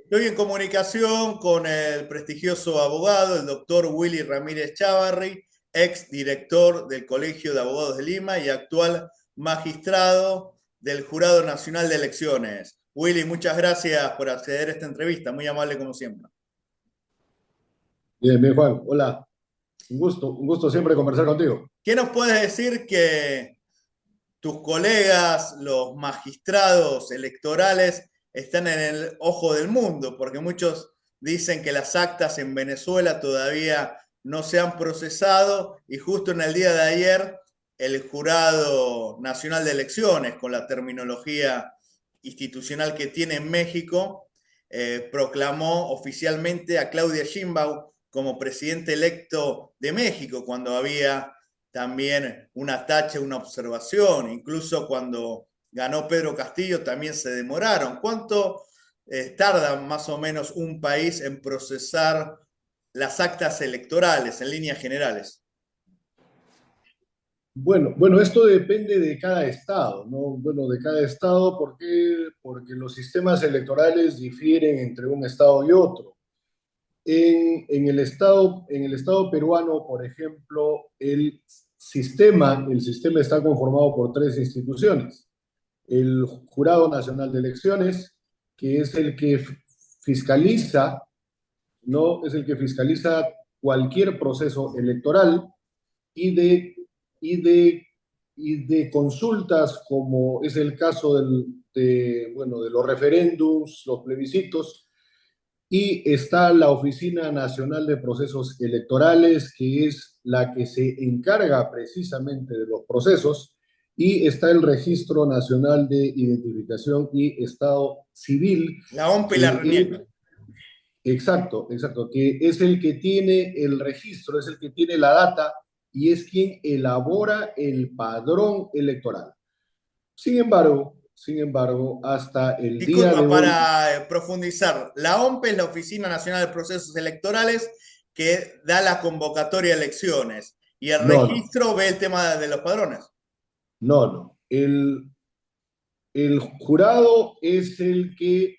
Estoy en comunicación con el prestigioso abogado, el doctor Willy Ramírez Chávarri, ex director del Colegio de Abogados de Lima y actual magistrado del Jurado Nacional de Elecciones. Willy, muchas gracias por acceder a esta entrevista, muy amable como siempre. Bien, bien, Juan. Hola. Un gusto siempre conversar contigo. ¿Qué nos puedes decir que tus colegas, los magistrados electorales, están en el ojo del mundo? Porque muchos dicen que las actas en Venezuela todavía no se han procesado y justo en el día de ayer el Jurado Nacional de Elecciones, con la terminología institucional que tiene en México, proclamó oficialmente a Claudia Sheinbaum como presidente electo de México, cuando había también una tacha, una observación, incluso cuando ganó Pedro Castillo también se demoraron. ¿Cuánto tarda más o menos un país en procesar las actas electorales en líneas generales? Bueno, esto depende de cada estado, ¿no? Bueno, de cada estado, ¿por qué? Porque los sistemas electorales difieren entre un estado y otro. En el estado peruano, por ejemplo, el sistema está conformado por tres instituciones. El Jurado Nacional de Elecciones, que es el que fiscaliza, ¿no? Es el que fiscaliza cualquier proceso electoral y de, y de, y de consultas, como es el caso bueno, de los referéndums, los plebiscitos, y está la Oficina Nacional de Procesos Electorales, que es la que se encarga precisamente de los procesos, y está el Registro Nacional de Identificación y Estado Civil, La OMP y la que RENIEC. exacto, exacto, que es el que tiene el registro, es el que tiene la data y es quien elabora el padrón electoral. Sin embargo, hasta el día de Disculpa, hoy, para profundizar, la OMP es la Oficina Nacional de Procesos Electorales que da la convocatoria a elecciones y el no, no, registro ve el tema de los padrones. no, no. El jurado es el que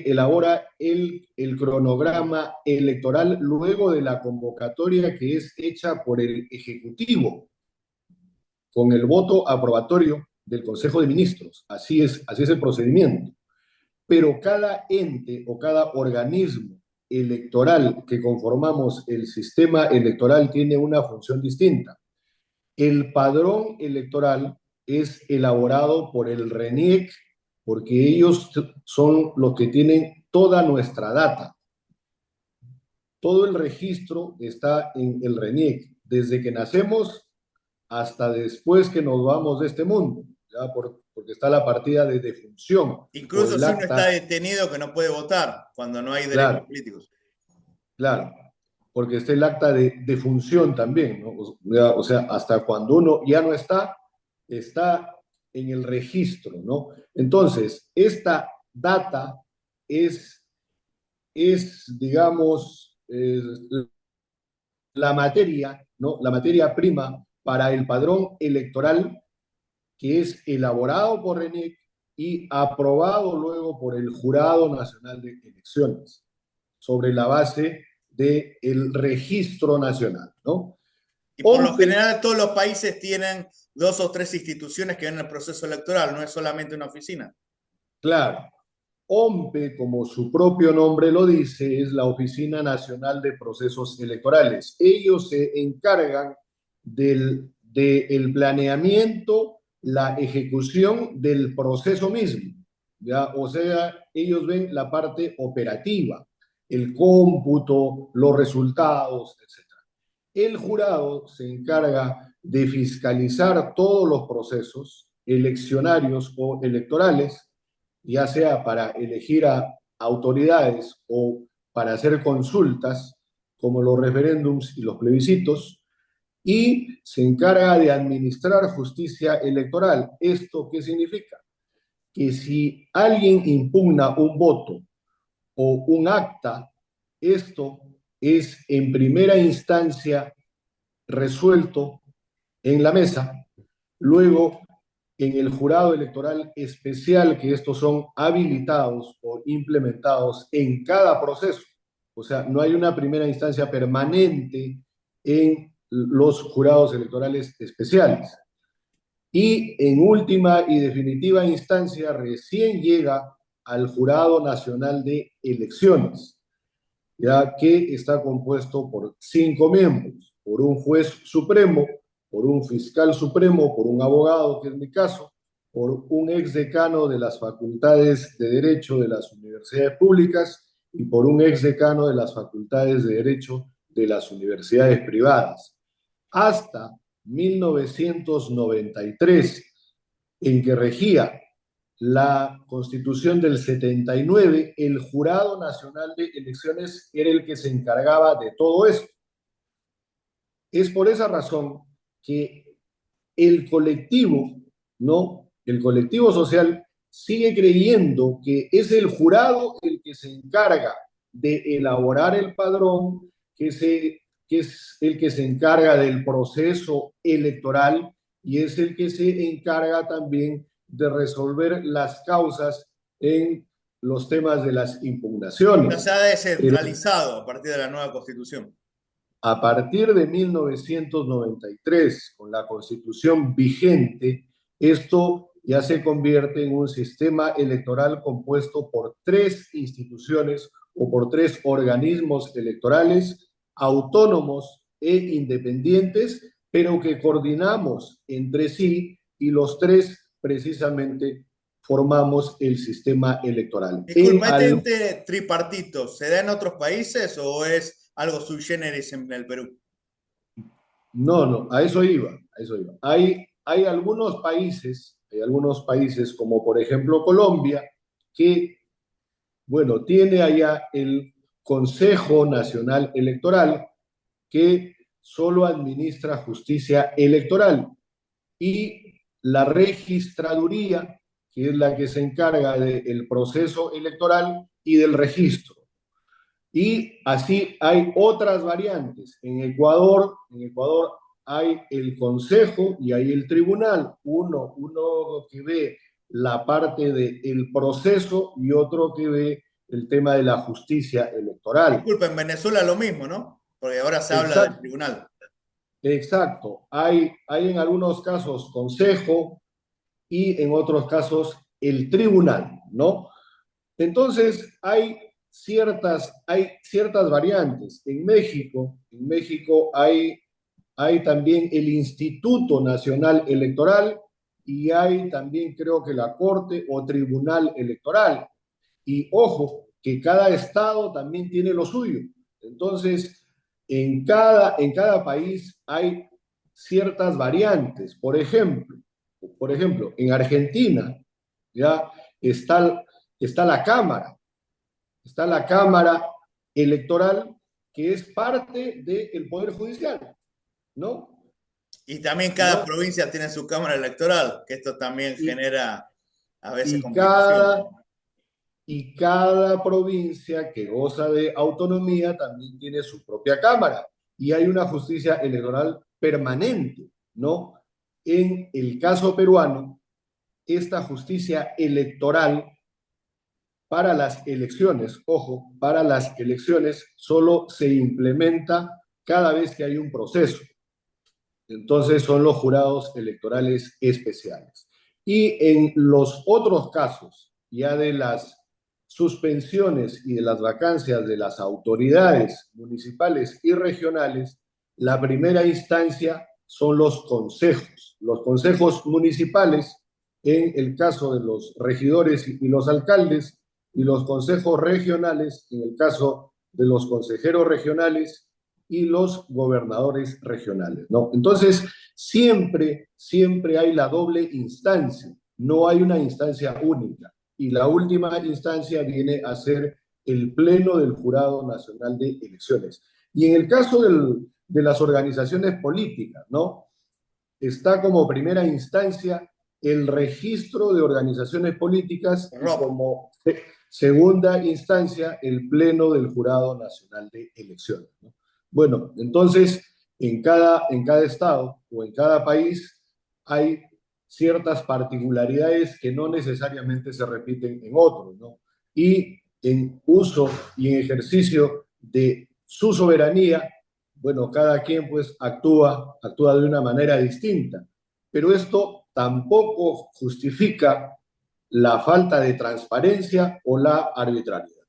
elabora el cronograma electoral luego de la convocatoria que es hecha por el Ejecutivo, con el voto aprobatorio del Consejo de Ministros. Así es el procedimiento. Pero cada ente o cada organismo electoral que conformamos el sistema electoral tiene una función distinta. El padrón electoral es elaborado por el RENIEC, porque ellos son los que tienen toda nuestra data. Todo el registro está en el RENIEC, desde que nacemos hasta después que nos vamos de este mundo, ¿ya? Porque está la partida de defunción por Incluso el si uno está acta, detenido que no puede votar cuando no hay derechos claro, políticos. claro, porque está el acta de defunción también, ¿no? O sea, hasta cuando uno ya no está en el registro, ¿no? Entonces, esta data es, digamos, la materia, ¿no? La materia prima para el padrón electoral que es elaborado por RENIEC y aprobado luego por el Jurado Nacional de Elecciones, sobre la base del registro nacional, ¿no? Y por lo OMPE, general todos los países tienen dos o tres instituciones que ven el proceso electoral, no es solamente una oficina. claro, OMPE, como su propio nombre lo dice, es la Oficina Nacional de Procesos Electorales. Ellos se encargan del planeamiento, la ejecución del proceso mismo, ¿ya? O sea, ellos ven la parte operativa, el cómputo, los resultados, etc. El jurado se encarga de fiscalizar todos los procesos eleccionarios o electorales, ya sea para elegir a autoridades o para hacer consultas, como los referéndums y los plebiscitos, y se encarga de administrar justicia electoral. ¿Esto qué significa? Que si alguien impugna un voto o un acta, esto es en primera instancia resuelto en la mesa, luego en el jurado electoral especial, que estos son habilitados o implementados en cada proceso. O sea, no hay una primera instancia permanente en los jurados electorales especiales. Y en última y definitiva instancia recién llega al Jurado Nacional de Elecciones, ya que está compuesto por 5 miembros, por un juez supremo, por un fiscal supremo, por un abogado, que es mi caso, por un exdecano de las facultades de Derecho de las universidades públicas y por un exdecano de las facultades de Derecho de las universidades privadas. Hasta 1993, en que regía la Constitución del 79, el Jurado Nacional de Elecciones era el que se encargaba de todo esto. Es por esa razón que el colectivo, ¿no? El colectivo social sigue creyendo que es el jurado el que se encarga de elaborar el padrón, que es el que se encarga del proceso electoral y es el que se encarga también de resolver las causas en los temas de las Ya se impugnaciones. ha Pero descentralizado a partir de la nueva constitución. a partir de 1993, con la constitución vigente, esto ya se convierte en un sistema electoral compuesto por 3 instituciones o por 3 organismos electorales autónomos e independientes, pero que coordinamos entre sí y los 3 precisamente formamos el sistema electoral. Disculpa, ¿este ente tripartito se da en otros países o es algo sui generis en el Perú? No, no, a eso iba, a eso iba. Hay algunos países como por ejemplo Colombia, que, bueno, tiene allá el Consejo Nacional Electoral, que solo administra justicia electoral, y la registraduría, que es la que se encarga del proceso electoral y del registro. Y así hay otras variantes. En Ecuador hay el consejo y hay el tribunal. Uno que ve la parte del proceso y otro que ve el tema de la justicia electoral. Disculpa, en Venezuela lo mismo, ¿no? Porque ahora se habla del Exacto, tribunal. exacto. Hay en algunos casos consejo y en otros casos el tribunal, ¿no? Entonces, hay ciertas variantes. En México hay también el Instituto Nacional Electoral y hay también, creo que la Corte o Tribunal Electoral. Y ojo, que cada estado también tiene lo suyo. Entonces, en cada país hay ciertas variantes. Por ejemplo, en Argentina ya está, está la Cámara, está la Cámara Electoral, que es parte del Poder Judicial, ¿no? Y también cada ¿No? provincia tiene su cámara electoral, que esto también Y, genera a veces y, complicaciones. cada, y cada provincia que goza de autonomía también tiene su propia Cámara. Y hay una justicia electoral permanente, ¿no? En el caso peruano, esta justicia electoral para las elecciones, ojo, para las elecciones solo se implementa cada vez que hay un proceso. Entonces son los jurados electorales especiales. Y en los otros casos, ya de las suspensiones y de las vacancias de las autoridades municipales y regionales, la primera instancia son los consejos municipales en el caso de los regidores y los alcaldes, y los consejos regionales en el caso de los consejeros regionales y los gobernadores regionales, ¿no? Entonces, siempre hay la doble instancia, no hay una instancia única. Y la última instancia viene a ser el Pleno del Jurado Nacional de Elecciones. Y en el caso de las organizaciones políticas, ¿no? Está como primera instancia el registro de organizaciones políticas y Rob, como segunda instancia el Pleno del Jurado Nacional de Elecciones, ¿no? Bueno, entonces en cada estado o en cada país hay ciertas particularidades que no necesariamente se repiten en otros, ¿no? Y en uso y en ejercicio de su soberanía, bueno, cada quien pues actúa de una manera distinta, pero esto tampoco justifica la falta de transparencia o la arbitrariedad.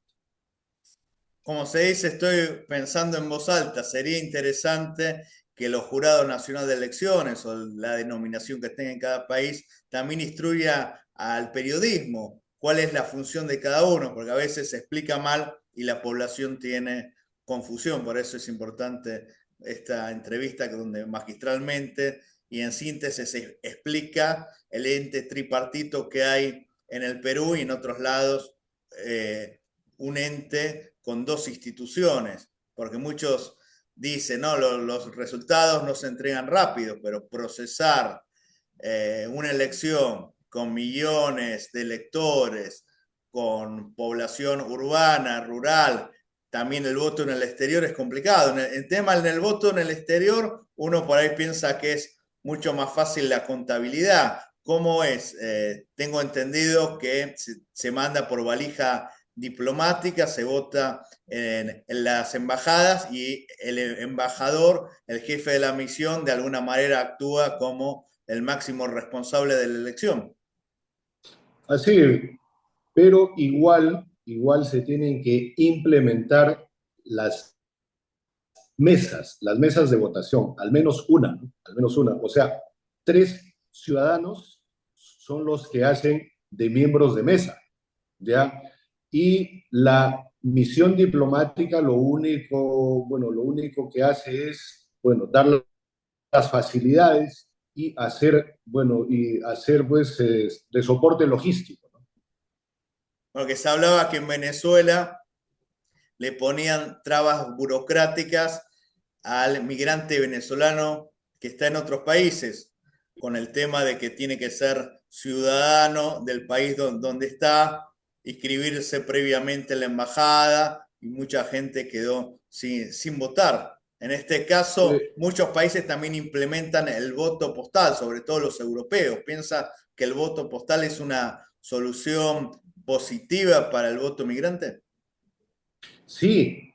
Como se dice, estoy pensando en voz alta. Sería interesante que los jurados nacionales de elecciones o la denominación que tenga en cada país también instruya al periodismo cuál es la función de cada uno, porque a veces se explica mal y la población tiene confusión. Por eso es importante esta entrevista donde magistralmente y en síntesis se explica el ente tripartito que hay en el Perú y en otros lados. Un ente con dos instituciones, porque muchos dicen, no, los resultados no se entregan rápido, pero procesar una elección con millones de electores, con población urbana, rural, también el voto en el exterior es complicado. El tema en el voto en el exterior, uno por ahí piensa que es mucho más fácil la contabilidad. ¿Cómo es? Tengo entendido que se manda por valija diplomática, se vota en las embajadas y el embajador, el jefe de la misión, de alguna manera actúa como el máximo responsable de la elección. Así, pero igual se tienen que implementar las las mesas de votación, al menos una, ¿no? Al menos una. O sea, 3 ciudadanos son los que hacen de miembros de mesa, ¿ya? Y la misión diplomática lo único que hace es, bueno, dar las facilidades y hacer pues de soporte logístico, ¿no? Porque se hablaba que en Venezuela le ponían trabas burocráticas al migrante venezolano que está en otros países, con el tema de que tiene que ser ciudadano del país donde está, inscribirse previamente en la embajada y mucha gente quedó sin votar. En este caso, Eh, muchos países también implementan el voto postal, sobre todo los europeos. ¿Piensa que el voto postal es una solución positiva para el voto migrante? Sí,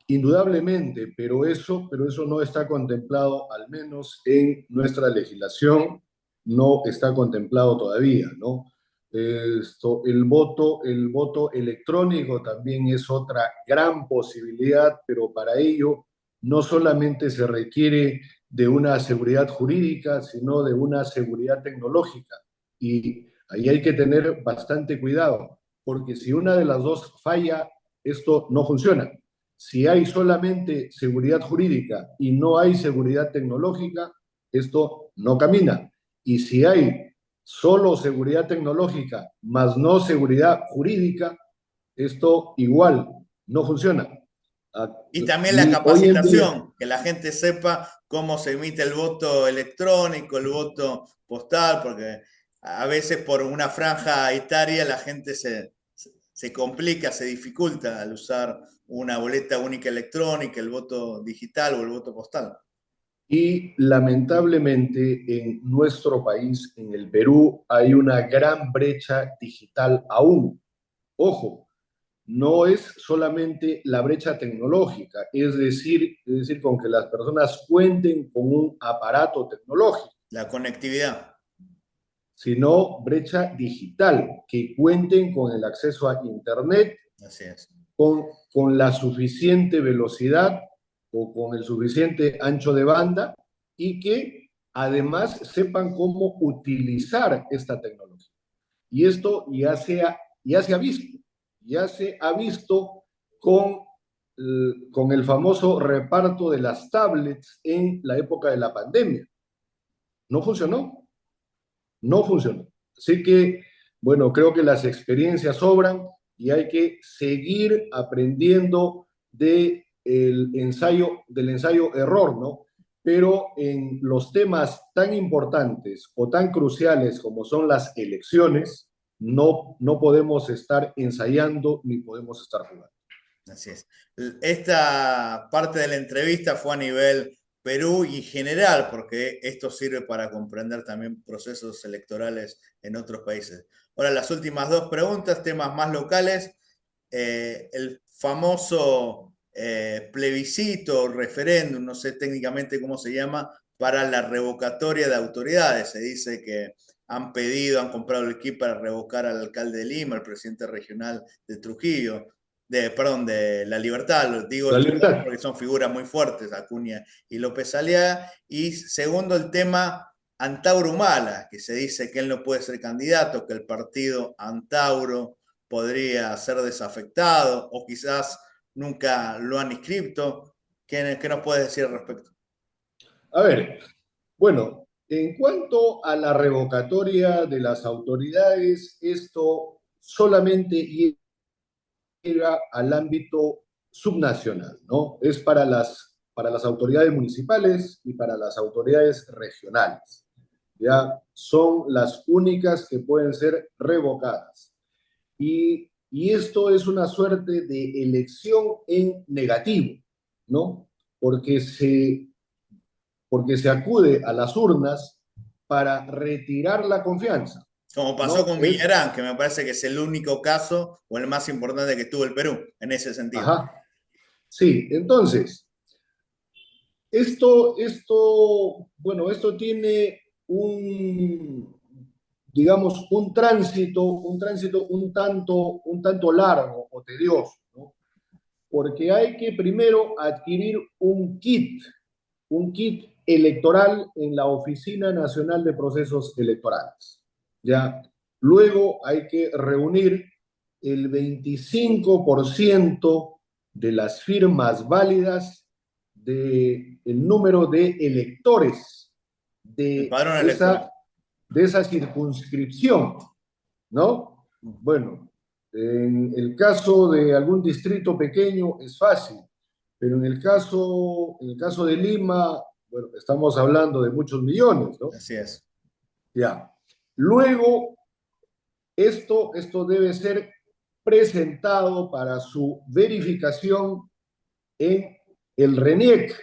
indudablemente, pero eso no está contemplado, al menos en nuestra legislación, no está contemplado todavía, ¿no? El voto electrónico también es otra gran posibilidad, pero para ello no solamente se requiere de una seguridad jurídica, sino de una seguridad tecnológica. Y ahí hay que tener bastante cuidado, porque si una de las dos falla, esto no funciona. Si hay solamente seguridad jurídica y no hay seguridad tecnológica, esto no camina. Y si hay solo seguridad tecnológica, más no seguridad jurídica, esto igual no funciona. Y también la Y hoy en día, capacitación, que la gente sepa cómo se emite el voto electrónico, el voto postal, porque a veces por una franja etaria la gente se complica, se dificulta al usar una boleta única electrónica, el voto digital o el voto postal. y lamentablemente en nuestro país, en el Perú, hay una gran brecha digital aún. Ojo, no es solamente la brecha tecnológica, es decir, con que las personas cuenten con un aparato tecnológico, La conectividad. sino brecha digital, que cuenten con el acceso a Internet, Así es. con la suficiente velocidad o con el suficiente ancho de banda y que además sepan cómo utilizar esta tecnología. Y esto ya se ha visto, ya se ha visto con, con el famoso reparto de las tablets en la época de la pandemia. No funcionó, no funcionó. Así que, bueno, creo que las experiencias sobran y hay que seguir aprendiendo del ensayo error, ¿no? Pero en los temas tan importantes o tan cruciales como son las elecciones, no podemos estar ensayando ni podemos estar jugando. Así es. Esta parte de la entrevista fue a nivel Perú y en general, porque esto sirve para comprender también procesos electorales en otros países. Ahora, las últimas dos preguntas, temas más locales. El famoso plebiscito, referéndum, no sé técnicamente cómo se llama, para la revocatoria de autoridades. Se dice que han pedido, han comprado el kit para revocar al alcalde de Lima, al presidente regional de Trujillo, perdón, de La Libertad. Digo La estos dos libertad. porque son figuras muy fuertes, Acuña y López Aliaga. Y segundo, el tema Antauro Humala, que se dice que él no puede ser candidato, que el partido Antauro podría ser desafectado o quizás nunca lo han inscrito. ¿Qué nos puedes decir al respecto? A ver, bueno, en cuanto a la revocatoria de las autoridades, esto solamente llega al ámbito subnacional, ¿no? Es para las autoridades municipales y para las autoridades regionales. Ya son las únicas que pueden ser revocadas. Y esto es una suerte de elección en negativo, ¿no? Porque porque se acude a las urnas para retirar la confianza, Como pasó ¿no? con Villarán, que me parece que es el único caso o el más importante que tuvo el Perú en ese sentido. Ajá, sí, entonces, bueno, esto tiene digamos, un tránsito un tanto largo o tedioso, ¿no? Porque hay que primero adquirir un kit electoral en la Oficina Nacional de Procesos Electorales. ¿Ya? Luego hay que reunir el 25% de las firmas válidas del número de electores El de padrón electoral. esa, de esa circunscripción, ¿no? Bueno, en el caso de algún distrito pequeño es fácil, pero en el caso de Lima, bueno, estamos hablando de muchos millones, ¿no? Así es. Ya. Luego, esto debe ser presentado para su verificación en el RENIEC,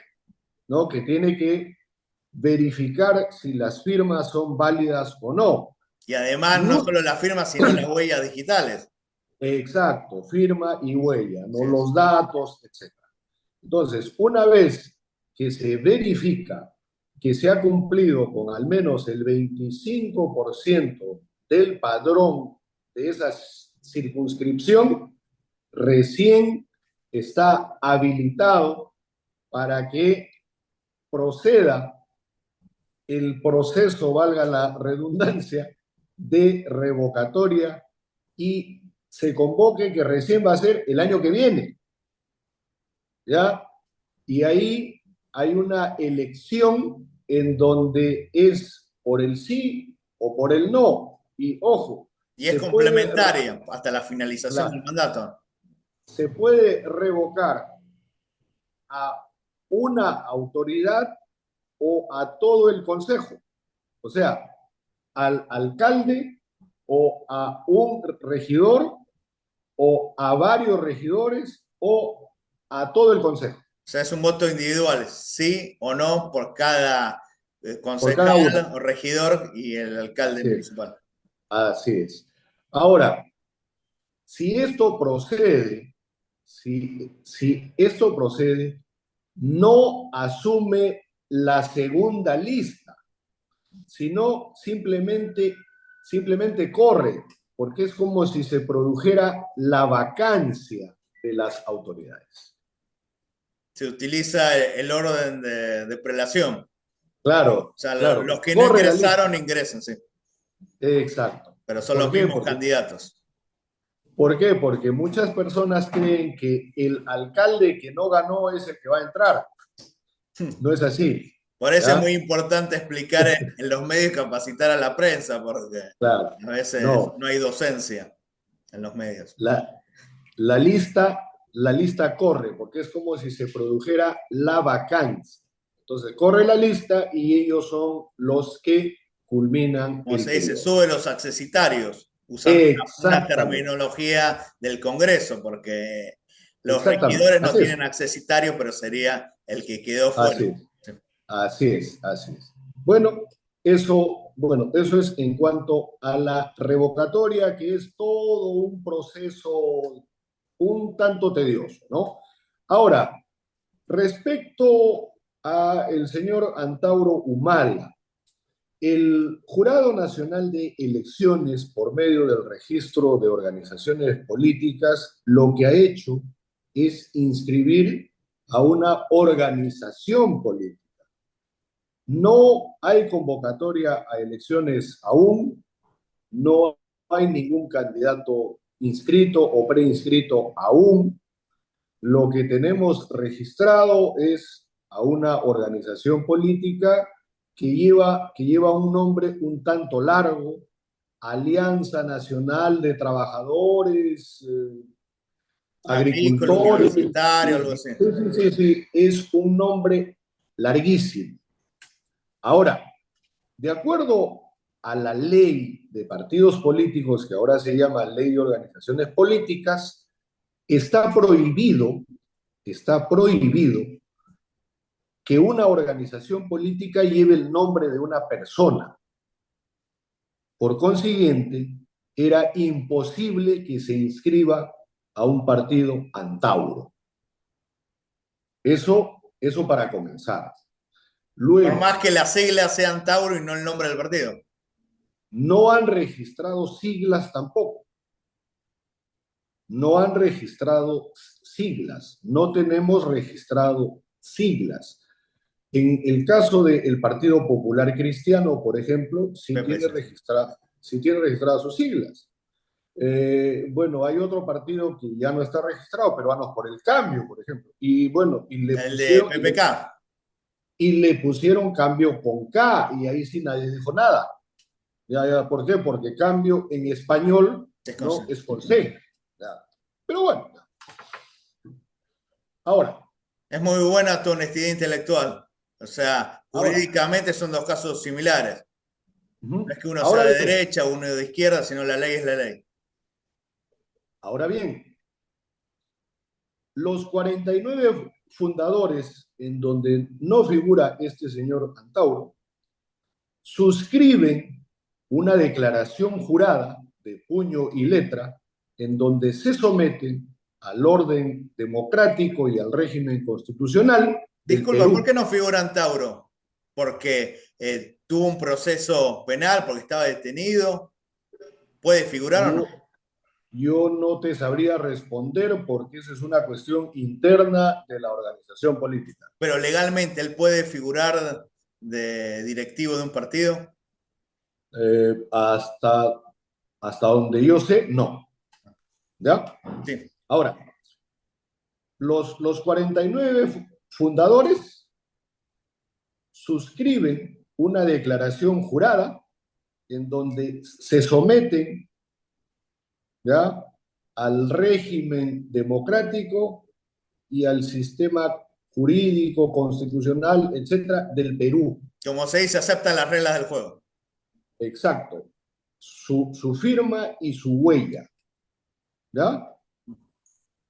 ¿no? Que tiene que verificar si las firmas son válidas o no. Y además, no No, solo las firmas, sino las huellas digitales. exacto, firma y huella, Así no es. los datos, etcétera. Entonces, una vez que se verifica que se ha cumplido con al menos el 25% del padrón de esa circunscripción, recién está habilitado para que proceda el proceso, valga la redundancia, de revocatoria y se convoque, que recién va a ser el año que viene, ¿ya? Y ahí hay una elección en donde es por el sí o por el no. Y ojo, Y es complementaria hasta la finalización del mandato. se puede revocar a una autoridad o a todo el consejo. O sea, al alcalde o a un regidor o a varios regidores o a todo el consejo. O sea, es un voto individual, sí o no, por cada Por cada concejal uno. o regidor y el alcalde Así es. municipal. Así es. Ahora, si esto procede, si esto procede, no asume la segunda lista, sino simplemente corre, porque es como si se produjera la vacancia de las autoridades. Se utiliza el orden de prelación. O Claro, sea, los claro, que no corre la lista. ingresaron, ingresan, sí. Exacto. Pero son ¿Por los qué? mismos candidatos. ¿Por qué? Porque muchas personas creen que el alcalde que no ganó es el que va a entrar. No es así. Por eso es muy ¿Ya? importante explicar en los medios y capacitar a la prensa, porque Claro. a veces No. no hay docencia en los medios. La lista, la lista corre, porque es como si se produjera la vacancia. Entonces, corre la lista y ellos son los que culminan Como el se dice, periodo. sube los accesitarios, usando una Exactamente, terminología del Congreso, porque los exactamente. regidores no Así tienen es, accesitario, pero sería el que quedó fuera. así es. Sí. Así es, así es. Bueno, eso es en cuanto a la revocatoria, que es todo un proceso un tanto tedioso, ¿no? Ahora, respecto a el señor Antauro Humala, el Jurado Nacional de Elecciones, por medio del registro de organizaciones políticas, lo que ha hecho es inscribir a una organización política. No hay convocatoria a elecciones aún, no hay ningún candidato inscrito o preinscrito aún. Lo que tenemos registrado es a una organización política que lleva un nombre un tanto largo, Alianza Nacional de Trabajadores, Agrícola, Agricultores. universitario, algo Sí, así. sí, sí, sí, es un nombre larguísimo. Ahora, de acuerdo a la ley de partidos políticos, que ahora se llama Ley de Organizaciones Políticas, está prohibido, está prohibido que una organización política lleve el nombre de una persona. Por consiguiente, era imposible que se inscriba a un partido Antauro. Eso para comenzar. Por Luego, más que las siglas sean Tauro y no el nombre del partido. no han registrado siglas tampoco. No han registrado siglas. No tenemos registrado siglas. En el caso del Partido Popular Cristiano, por ejemplo, PPC. sí tiene registradas sus siglas. Bueno, hay otro partido que ya no está registrado, Peruanos por el Cambio, por ejemplo. Y bueno, El de PPK. y le pusieron cambio con K, y ahí sí nadie dijo nada. Ya, ¿por qué? Porque cambio en español no Desconocido. es con C. Ya. Pero bueno, ahora, Es muy buena tu honestidad intelectual. O sea, ahora, jurídicamente son dos casos similares. No uh-huh. es que uno sea Ahora de bien, derecha, uno de izquierda, sino la ley es la ley. ahora bien, los 49 fundadores en donde no figura este señor Antauro suscriben una declaración jurada de puño y letra en donde se someten al orden democrático y al régimen constitucional del Disculpa, ¿por Perú. qué no figura en Tauro? ¿Porque tuvo un proceso penal, porque estaba detenido? ¿Puede figurar o no? Yo, yo no te sabría responder porque esa es una cuestión interna de la organización política. Pero legalmente él puede figurar de directivo de un partido. Eh, hasta, hasta donde yo sé, no. ¿Ya? Sí. Ahora, los 49 fundadores suscriben una declaración jurada en donde se someten, ¿ya?, al régimen democrático y al sistema jurídico, constitucional, etcétera, del Perú. Como se dice, aceptan las reglas del juego. Exacto. Su firma y su huella. ¿Ya?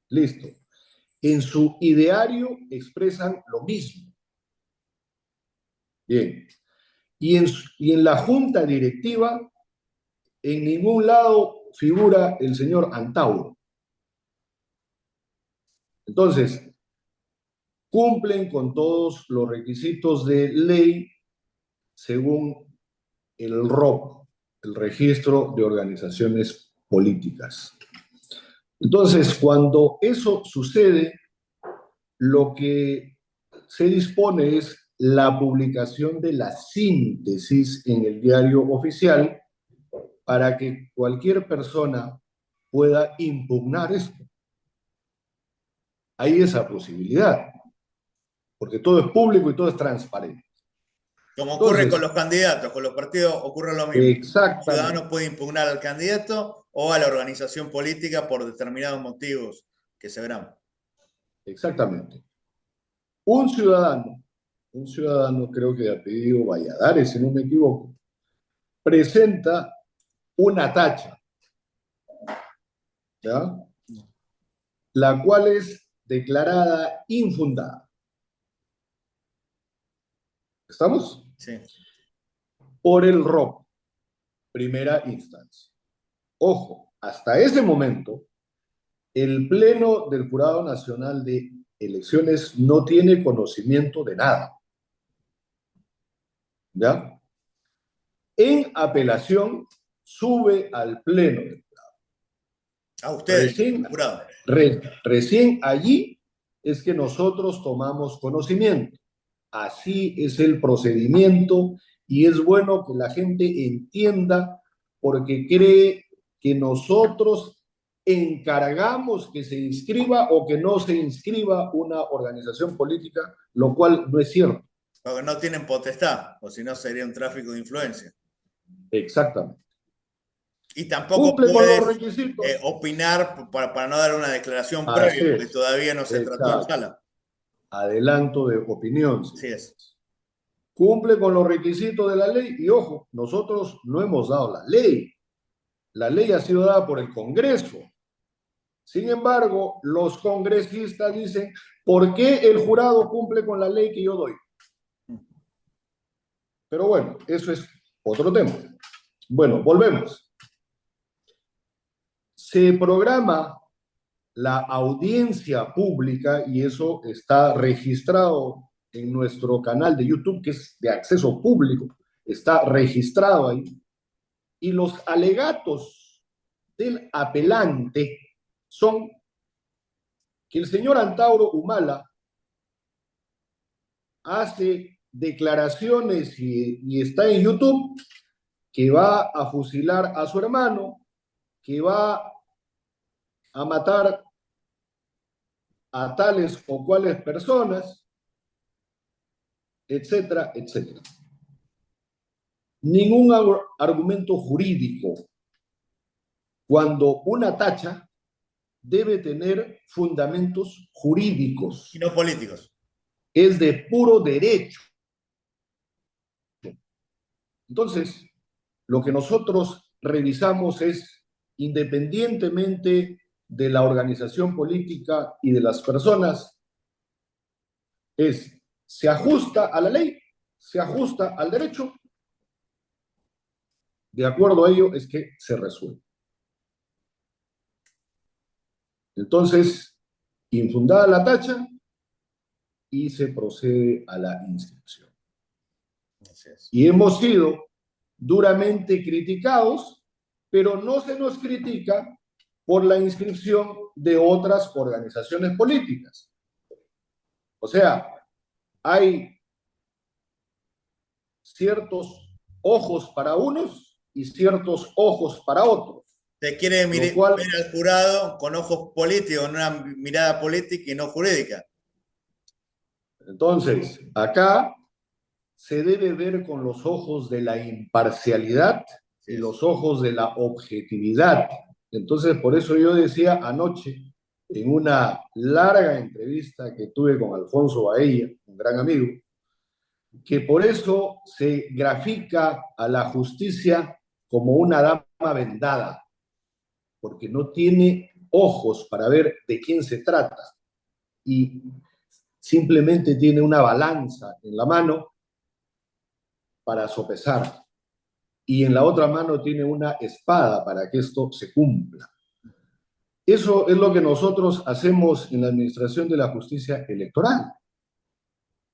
Listo. En su ideario expresan lo mismo. Bien. Y en la junta directiva, en ningún lado figura el señor Antauro. Entonces, cumplen con todos los requisitos de ley según el ROP, el Registro de Organizaciones Políticas. Entonces, cuando eso sucede, lo que se dispone es la publicación de la síntesis en el diario oficial para que cualquier persona pueda impugnar esto. Hay esa posibilidad, porque todo es público y todo es transparente. Como ocurre con Entonces, los candidatos, con los partidos ocurre lo mismo. Un exactamente, ciudadano puede impugnar al candidato o a la organización política por determinados motivos que se verán. exactamente. Un ciudadano, un ciudadano creo que de apellido Valladares, si no me equivoco, presenta una tacha, ¿ya?, la cual es declarada infundada. ¿Estamos? Sí. Por el ROC, primera instancia. Ojo, hasta ese momento, el Pleno del Jurado Nacional de Elecciones no tiene conocimiento de nada. ¿Ya? En apelación, sube al Pleno del Jurado. A ustedes, jurado. Recién allí es que nosotros tomamos conocimiento. Así es el procedimiento y es bueno que la gente entienda porque cree que nosotros encargamos que se inscriba o que no se inscriba una organización política, lo cual no es cierto. Porque no tienen potestad, o si no sería un tráfico de influencia. Exactamente. Y tampoco Cumple con los puedes requisitos. opinar para no dar una declaración Así previa, porque es. todavía no se trató en Exacto. sala. Adelanto de opinión. Así es. Cumple con los requisitos de la ley y ojo, nosotros no hemos dado la ley. La ley ha sido dada por el Congreso. Sin embargo, los congresistas dicen, ¿por qué el jurado cumple con la ley que yo doy? Pero bueno, eso es otro tema. Bueno, volvemos. Se programa la audiencia pública y eso está registrado en nuestro canal de YouTube, que es de acceso público, está registrado ahí. Y los alegatos del apelante son que el señor Antauro Humala hace declaraciones y está en YouTube que va a fusilar a su hermano, que va a matar a tales o cuales personas, etcétera, etcétera. Ningún argumento jurídico. Cuando una tacha debe tener fundamentos jurídicos. Y no políticos. Es de puro derecho. Entonces, lo que nosotros revisamos es, independientemente de la organización política y de las personas, es, ¿se ajusta a la ley? ¿Se ajusta al derecho? De acuerdo a ello es que se resuelve. Entonces, infundada la tacha y se procede a la inscripción. Y hemos sido duramente criticados, pero no se nos critica por la inscripción de otras organizaciones políticas. O sea, hay ciertos ojos para unos y ciertos ojos para otros. Se quiere ver al jurado con ojos políticos, con una mirada política y no jurídica. Entonces, acá se debe ver con los ojos de la imparcialidad y los ojos de la objetividad. Entonces, por eso yo decía anoche, en una larga entrevista que tuve con Alfonso Baella, un gran amigo, que por eso se grafica a la justicia como una dama vendada, porque no tiene ojos para ver de quién se trata y simplemente tiene una balanza en la mano para sopesar y en la otra mano tiene una espada para que esto se cumpla. Eso es lo que nosotros hacemos en la Administración de la Justicia Electoral.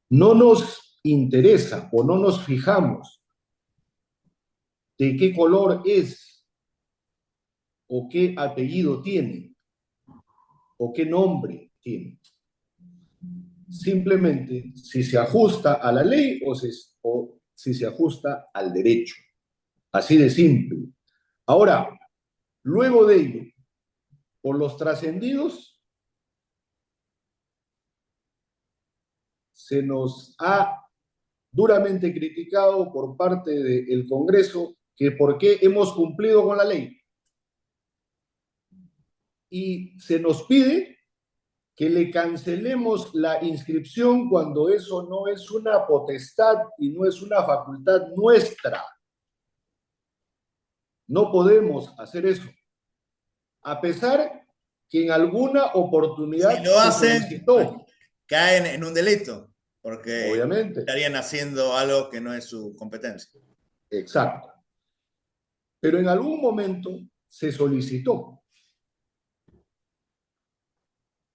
No nos interesa o no nos fijamos de qué color es o qué apellido tiene o qué nombre tiene. Simplemente si se ajusta a la ley o si se ajusta al derecho. Así de simple. Ahora, luego de ello, por los trascendidos, se nos ha duramente criticado por parte del Congreso que por qué hemos cumplido con la ley. Y se nos pide que le cancelemos la inscripción cuando eso no es una potestad y no es una facultad nuestra. No podemos hacer eso. A pesar que en alguna oportunidad si lo hacen, solicitó, caen en un delito. porque obviamente, estarían haciendo algo que no es su competencia. exacto. Pero en algún momento se solicitó,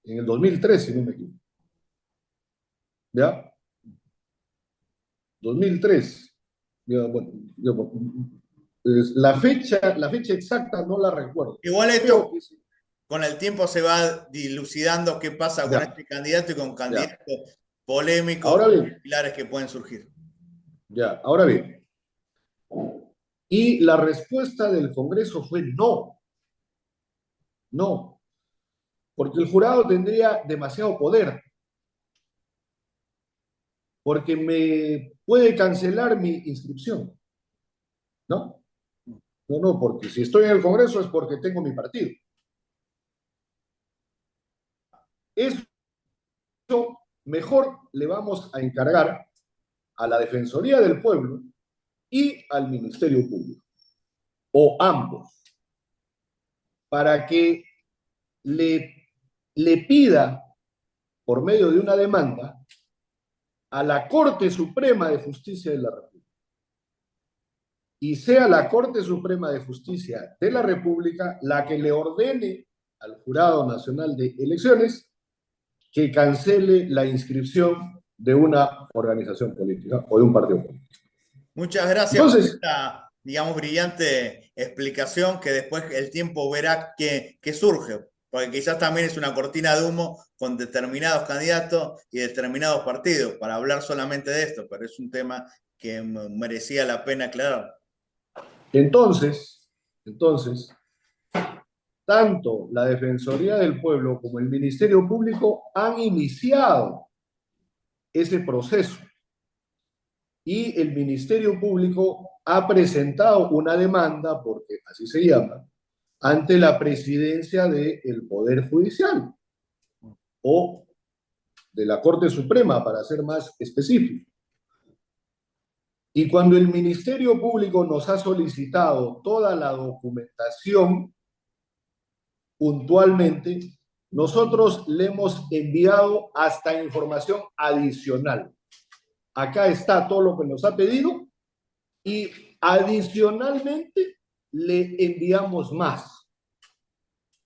en el 2003, si no me equivoco, ¿ya? 2003. Ya, bueno, ya, la fecha exacta no la recuerdo. Igual Creo esto que sí. con el tiempo se va dilucidando qué pasa con Ya, este candidato y con ya. candidatos polémicos Ahora bien, similares que pueden surgir. ya, ahora bien. Y la respuesta del Congreso fue no, no, porque el jurado tendría demasiado poder, porque me puede cancelar mi inscripción, ¿no? No, no, porque si estoy en el Congreso es porque tengo mi partido. Eso mejor le vamos a encargar a la Defensoría del Pueblo y al Ministerio Público, o ambos, para que le, le pida, por medio de una demanda, a la Corte Suprema de Justicia de la República, y sea la Corte Suprema de Justicia de la República la que le ordene al Jurado Nacional de Elecciones que cancele la inscripción de una organización política o de un partido político. Muchas gracias por Entonces, esta, digamos, brillante explicación que después el tiempo verá qué surge, porque quizás también es una cortina de humo con determinados candidatos y determinados partidos para hablar solamente de esto, pero es un tema que merecía la pena aclarar. entonces, tanto la Defensoría del Pueblo como el Ministerio Público han iniciado ese proceso y el Ministerio Público ha presentado una demanda, porque así se llama, ante la presidencia del Poder Judicial o de la Corte Suprema, para ser más específico. Y cuando el Ministerio Público nos ha solicitado toda la documentación puntualmente, nosotros le hemos enviado hasta información adicional. Acá está todo lo que nos ha pedido y adicionalmente le enviamos más,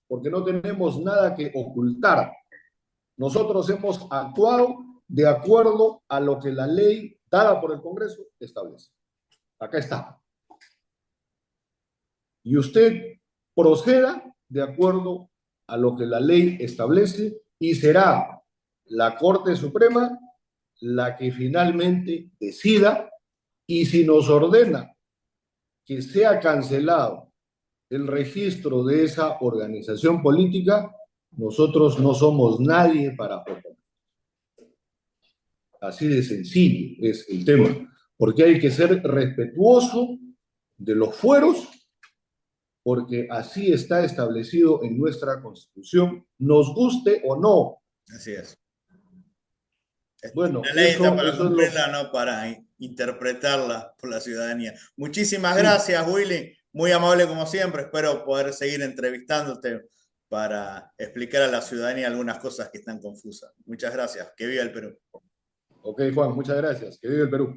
porque no tenemos nada que ocultar. Nosotros hemos actuado de acuerdo a lo que la ley dada por el Congreso establece. Acá está. Y usted proceda de acuerdo a lo que la ley establece y será la Corte Suprema la que finalmente decida, y si nos ordena que sea cancelado el registro de esa organización política, nosotros no somos nadie para proponer. Así de sencillo es el tema, porque hay que ser respetuoso de los fueros, porque así está establecido en nuestra Constitución, nos guste o no. Así es. Bueno, La ley está para eso es lo... cumplirla, no para interpretarla por la ciudadanía. Muchísimas Sí, gracias, Willy. Muy amable como siempre. Espero poder seguir entrevistándote para explicar a la ciudadanía algunas cosas que están confusas. Muchas gracias. Que viva el Perú. ok, Juan, muchas gracias. Que vive el Perú.